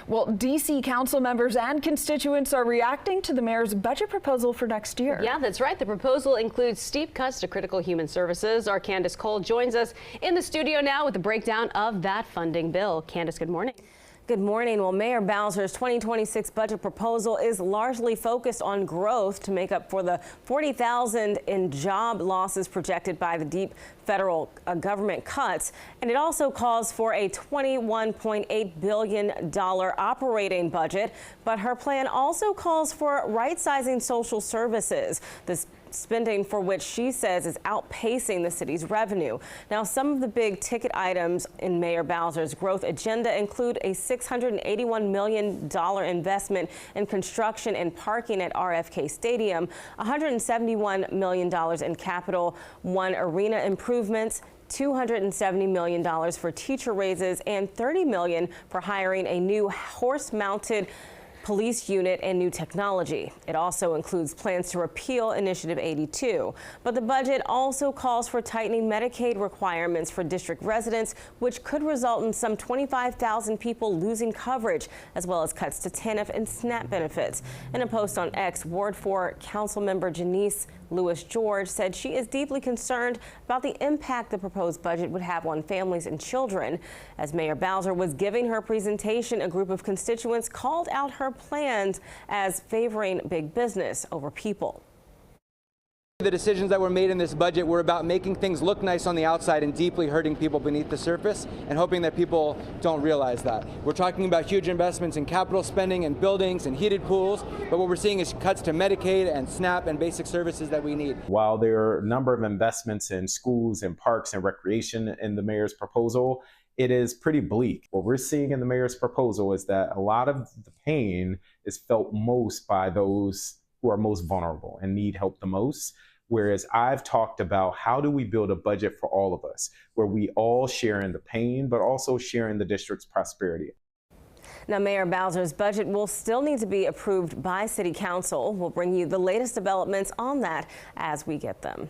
Well, D.C. council members and constituents are reacting to the mayor's budget proposal for next year. Yeah, that's right. The proposal includes steep cuts to critical human services. Our Candace Cole joins us in the studio now with a breakdown of that funding bill. Candace, good morning. Good morning. Well, Mayor Bowser's 2026 budget proposal is largely focused on growth to make up for the 40,000 in job losses projected by the deep federal government cuts. And it also calls for a $21.8 billion operating budget. But her plan also calls for right-sizing social services. This spending for which she says is outpacing the city's revenue. Now, some of the big ticket items in Mayor Bowser's growth agenda include a $681 million investment in construction and parking at RFK Stadium, $171 million in Capital One Arena improvements, $270 million for teacher raises, and $30 million for hiring a new horse-mounted police unit and new technology. It also includes plans to repeal Initiative 82. But the budget also calls for tightening Medicaid requirements for district residents, which could result in some 25,000 people losing coverage, as well as cuts to TANF and SNAP benefits. In a post on X, Ward 4 Councilmember Janice Lewis-George said she is deeply concerned about the impact the proposed budget would have on families and children. As Mayor Bowser was giving her presentation, a group of constituents called out her plans as favoring big business over people. The decisions that were made in this budget were about making things look nice on the outside and deeply hurting people beneath the surface, and hoping that people don't realize that. We're talking about huge investments in capital spending and buildings and heated pools, but what we're seeing is cuts to Medicaid and SNAP and basic services that we need. While there are a number of investments in schools and parks and recreation in the mayor's proposal, it is pretty bleak. What we're seeing in the mayor's proposal is that a lot of the pain is felt most by those who are most vulnerable and need help the most. Whereas I've talked about how do we build a budget for all of us, where we all share in the pain, but also share in the district's prosperity. Now, Mayor Bowser's budget will still need to be approved by City Council. We'll bring you the latest developments on that as we get them.